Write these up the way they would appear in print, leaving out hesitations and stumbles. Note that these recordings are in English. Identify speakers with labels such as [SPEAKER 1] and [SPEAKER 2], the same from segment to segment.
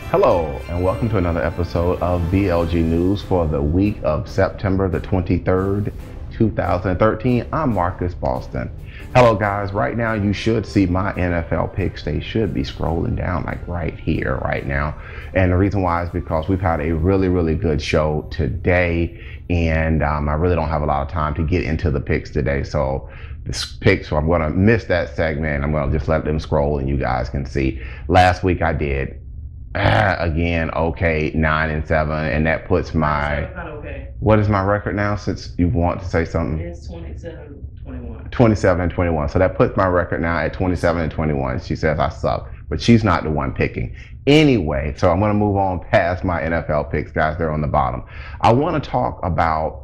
[SPEAKER 1] Hello, and welcome to another episode of BLG News for the week of September the 23rd, 2013. I'm Marcus Boston. Hello, guys. Right now, you should see my NFL picks. They should be scrolling down like right here, right now. And the reason why is because we've had a really good show today, and I really don't have a lot of time to get into the picks today. So I'm going to miss that segment. I'm going to just let them scroll, and you guys can see. Last week I did. Again, okay, 9-7, and that puts my. Okay. What is my record now? Since you want to say something,
[SPEAKER 2] it's 27-21.
[SPEAKER 1] 27-21. So that puts my record now at 27-21. She says I suck, but she's not the one picking. Anyway, so I'm going to move on past my NFL picks, guys. They're on the bottom. I want to talk about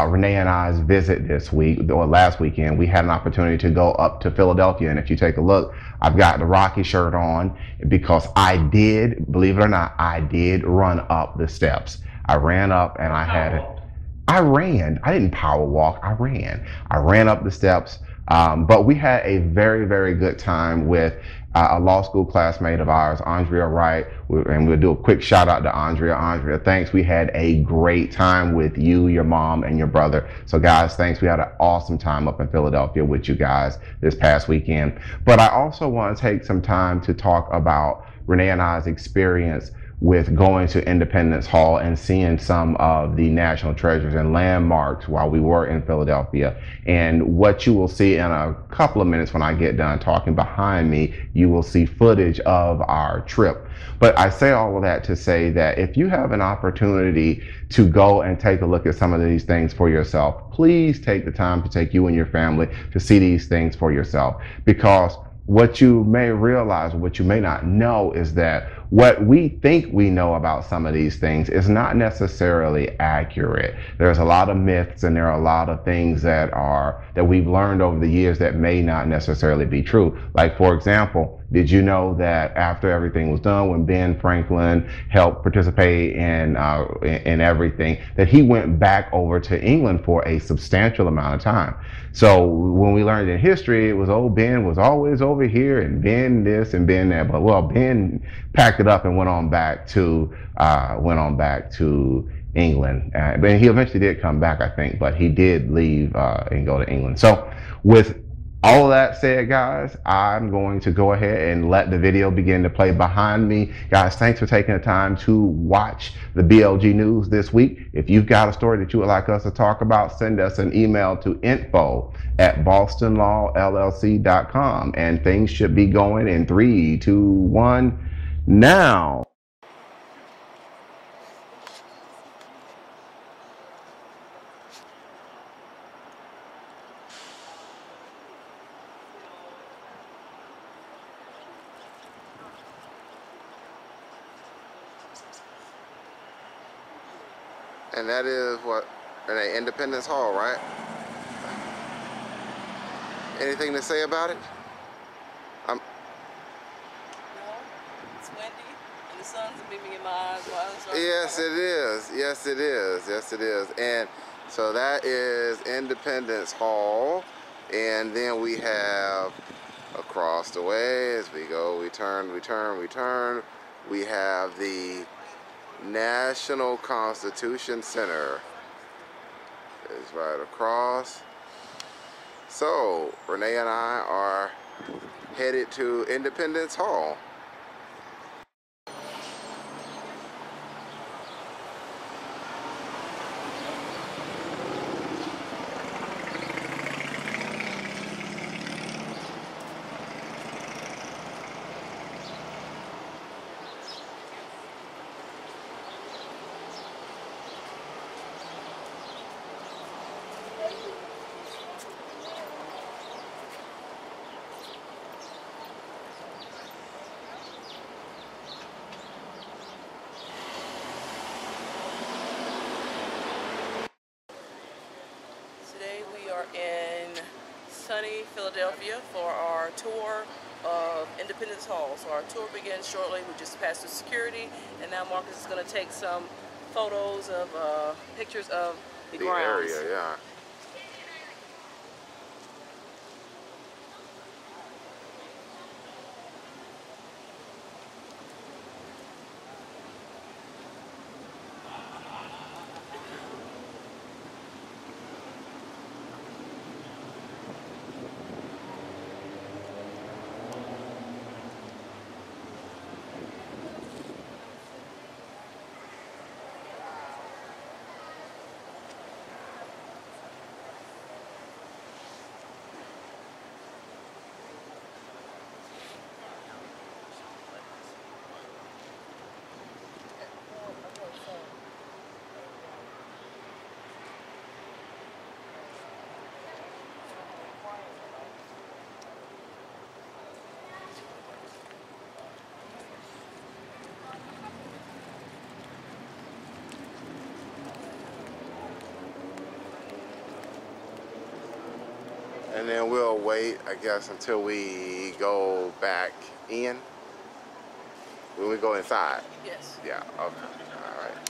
[SPEAKER 1] Renee and I's visit this week, or last weekend. We had an opportunity to go up to Philadelphia, and if you take a look, I've got the Rocky shirt on because I did, believe it or not, I did run up the steps. I ran up and I ran. I didn't power walk. I ran. I ran up the steps. But we had a very good time with a law school classmate of ours, Andrea Wright, and we'll do a quick shout out to Andrea. Andrea, thanks. We had a great time with you, your mom, and your brother. So guys, thanks. We had an awesome time up in Philadelphia with you guys this past weekend. But I also want to take some time to talk about Renee and I's experience with going to Independence Hall and seeing some of the national treasures and landmarks while we were in Philadelphia. And what you will see in a couple of minutes when I get done talking behind me, you will see footage of our trip. But I say all of that to say that if you have an opportunity to go and take a look at some of these things for yourself, please take the time to take you and your family to see these things for yourself. Because what you may realize, or what you may not know, is that what we think we know about some of these things is not necessarily accurate. There's a lot of myths, and there are a lot of things that we've learned over the years that may not necessarily be true. Like, for example, did you know that after everything was done, when Ben Franklin helped participate in everything, that he went back over to England for a substantial amount of time? So when we learned in history, it was, oh, Ben was always over here, and Ben this and Ben that. But well, Ben packed it up and went on back to England. But he eventually did come back, I think, but he did leave and go to England. So with all of that said, guys, I'm going to go ahead and let the video begin to play behind me. Guys, thanks for taking the time to watch the BLG News this week. If you've got a story that you would like us to talk about, send us an email to info@bostonlawllc.com. And things should be going in 3, 2, 1, now.
[SPEAKER 3] And that is what, Renee, Independence Hall, right? Anything to say about it?
[SPEAKER 2] No, it's windy, and the sun's beaming in my eyes while I'm starting.
[SPEAKER 3] Yes, it is. Yes, it is. Yes, it is. And so that is Independence Hall. And then we have across the way, as we go, we turn. We have the National Constitution Center is right across. So Renee and I are headed to Independence Hall.
[SPEAKER 2] In sunny Philadelphia for our tour of Independence Hall. So our tour begins shortly. We just passed through security, and now Marcus is going to take some photos of pictures of the grounds.
[SPEAKER 3] Area, yeah. And then we'll wait, I guess, until we go back in. When we go inside.
[SPEAKER 2] Yes.
[SPEAKER 3] Yeah, okay. All right.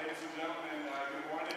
[SPEAKER 4] Ladies and gentlemen, good morning.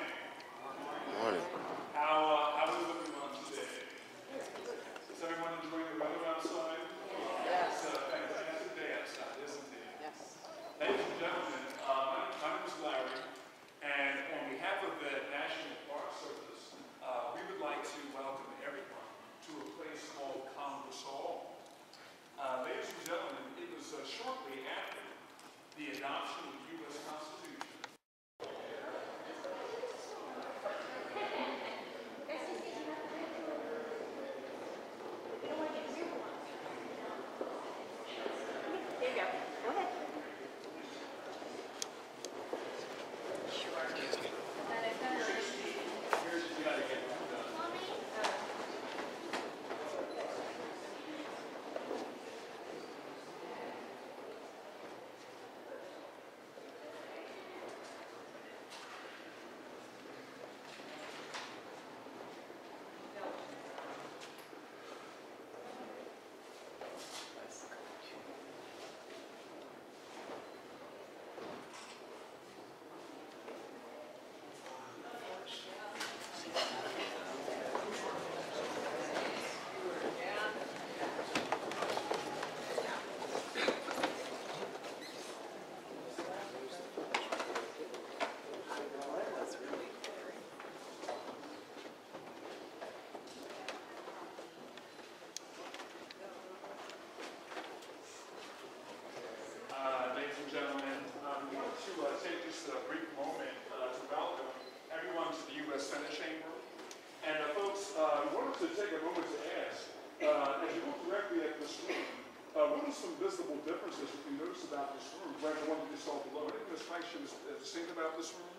[SPEAKER 4] as you look directly at this room, what are some visible differences that you notice about this room, right, the one that you saw below? Anything that strikes you as seen about this room?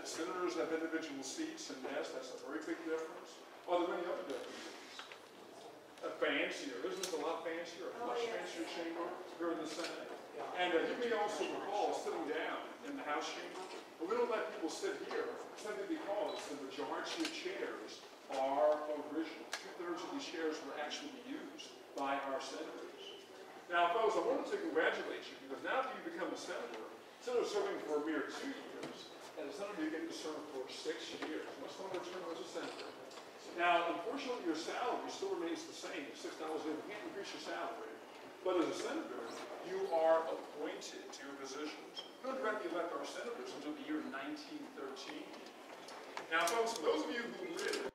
[SPEAKER 4] Senators have individual seats and desks. That's a very big difference. Are there any other differences? Fancier. Isn't this a lot fancier? A much fancier chamber here in the Senate. And you may also recall sitting down in the House chamber. But we don't let people sit here simply because the majority of chairs are original. 2/3 of these chairs were actually used by our senators. Now, folks, I wanted to congratulate you because now that you become a senator, instead of serving for a mere 2 years, as a senator, you get to serve for 6 years, much longer term as a senator. Now, unfortunately, your salary still remains the same, $6 a year. You can't increase your salary. But as a senator, you are appointed to your positions. We don't directly elect our senators until the year 1913. Now, folks, for those of you who live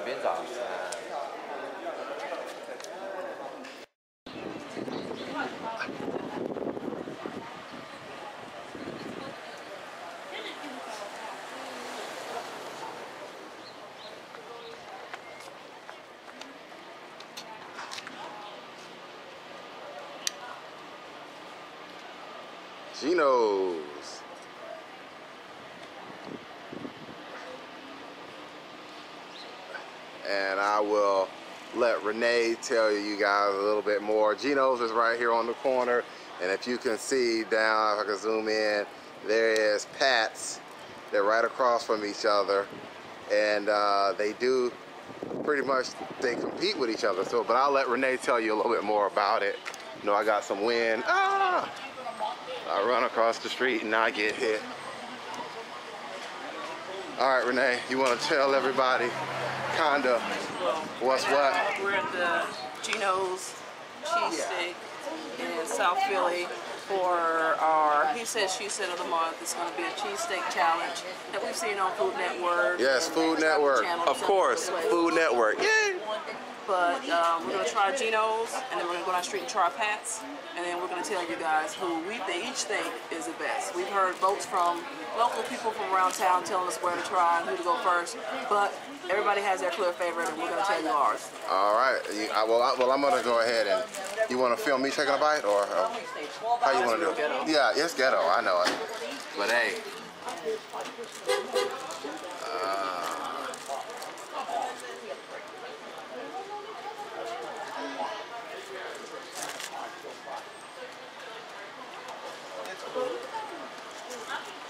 [SPEAKER 5] 边找。
[SPEAKER 3] Geno's. And I will let Renee tell you guys a little bit more. Geno's is right here on the corner, and if you can see down, if I can zoom in, there is Pat's. They're right across from each other, and they do pretty much, they compete with each other. So, but I'll let Renee tell you a little bit more about it. You know, I got some wind. Ah! I run across the street and I get hit. All right, Renee, you want to tell everybody kind of what's what?
[SPEAKER 2] We're at the Geno's cheesesteak in South Philly for our He Said, She Said of the month. It's going to be a cheesesteak challenge that we've seen on Food Network.
[SPEAKER 3] Yes, Food Network. Of course, Food Network. Yay!
[SPEAKER 2] But we're going to try Geno's, and then we're going to go down the street and try Pat's, and then we're going to tell you guys who they each think is the best. We've heard votes from local people from around town telling us where to try and who to go first, but everybody has their clear favorite, and we're going to tell you ours.
[SPEAKER 3] All right. Well, I'm going to go ahead and, you want to film me taking a bite, or how you want to do it? Yeah, it's ghetto. I know it. But hey.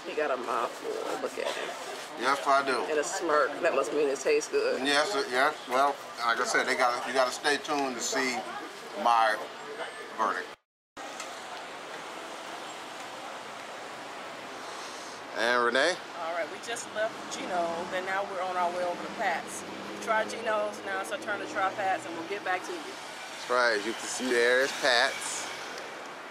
[SPEAKER 2] He got a mouthful. Look at him.
[SPEAKER 3] Yes, I do.
[SPEAKER 2] And a smirk. That must mean it tastes good.
[SPEAKER 3] Yes, yes. Well, like I said, you got to stay tuned to see my verdict. And Renee?
[SPEAKER 2] All right, we just left Geno's, and now we're on our way over to Pat's. We tried Geno's, now it's our turn to try Pat's, and we'll get back to you.
[SPEAKER 3] That's right. As you can see, there is Pat's.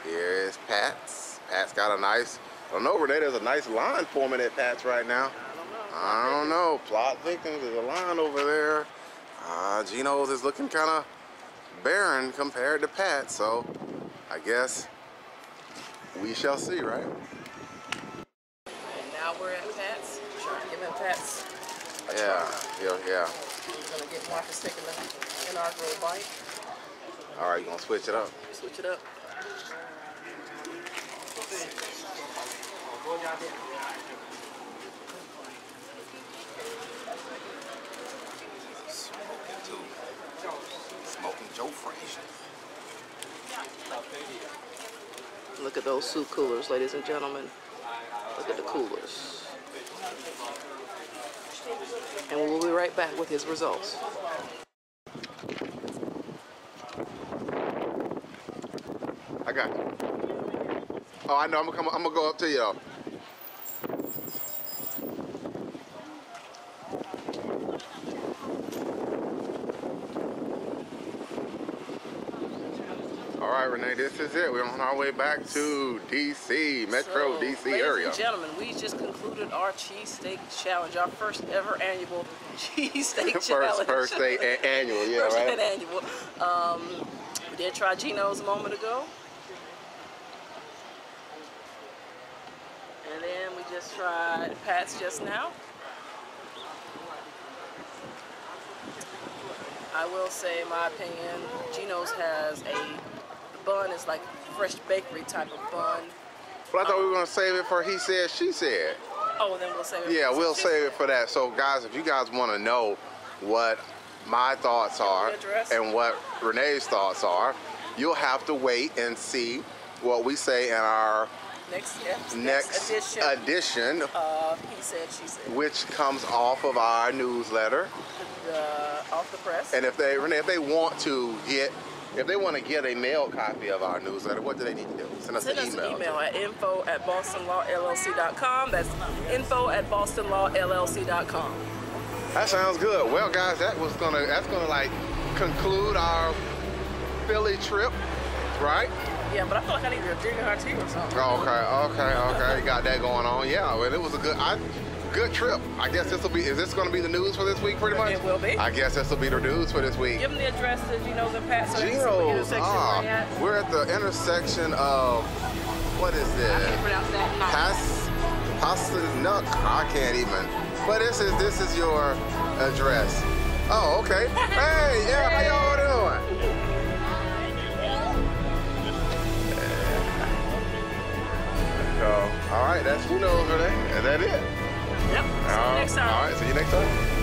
[SPEAKER 3] Here is Pat's. Pat's got a nice, I don't know, Renee, there's a nice line forming at Pat's right now. I don't know. Plot thickens. There's a line over there. Geno's is looking kind of barren compared to Pat's, so I guess we shall see, right?
[SPEAKER 2] And now we're at Pat's. Trying to give him Pat's a try.
[SPEAKER 3] Yeah.
[SPEAKER 2] We're gonna get Marcus taking an inaugural bite.
[SPEAKER 3] All right, you gonna switch it up?
[SPEAKER 2] Switch it up.
[SPEAKER 3] Smoking Joe Fresh.
[SPEAKER 2] Look at those soup coolers, ladies and gentlemen. Look at the coolers. And we'll be right back with his results.
[SPEAKER 3] I got you. Oh, I know. I'm gonna go up to you though. All right, Renee, this is it. We're on our way back to DC, Metro DC area.
[SPEAKER 2] Ladies and gentlemen, we just concluded our cheesesteak challenge, our first ever annual cheesesteak challenge.
[SPEAKER 3] First day annual, yeah,
[SPEAKER 2] first
[SPEAKER 3] right?
[SPEAKER 2] day annual. We did try Geno's a moment ago. And then we just tried Pat's just now. I will say, in my opinion, Geno's has the bun is like fresh bakery type of bun.
[SPEAKER 3] Well, I thought we were gonna save it for He Said, She Said.
[SPEAKER 2] Oh, then we'll save it.
[SPEAKER 3] Yeah, we'll save it for that. So, guys, if you guys want to know what my thoughts are and what Renee's thoughts are, you'll have to wait and see what we say in our next edition
[SPEAKER 2] of He Said, She Said,
[SPEAKER 3] which comes off of our newsletter.
[SPEAKER 2] Off the press.
[SPEAKER 3] And if they, Renee, if they want to get a mailed copy of our newsletter, what do they need to do? Send us an email
[SPEAKER 2] at info@bostonlawllc.com. That's info@bostonlawllc.com.
[SPEAKER 3] That sounds good. Well, guys, that's gonna like conclude our Philly trip, right?
[SPEAKER 2] Yeah, but I feel like I need a ginger hot tea or something.
[SPEAKER 3] Okay. You got that going on. Yeah, well, it was a good. good trip. I guess this will be, is this going to be the news for this week pretty much?
[SPEAKER 2] It will be.
[SPEAKER 3] I guess this will be the news for this week.
[SPEAKER 2] Give them the address to Geno's and Pat so they can see what
[SPEAKER 3] Geno's,
[SPEAKER 2] intersection we're at.
[SPEAKER 3] we're at the intersection of, what is this?
[SPEAKER 2] I can't pronounce that.
[SPEAKER 3] Passanuk, I can't even. But this is your address. Oh, okay. Hey, yeah, how y'all doing? So, all right, that's Geno's over there. Is that it?
[SPEAKER 2] Yep. See you next time.
[SPEAKER 3] All right, see you next time.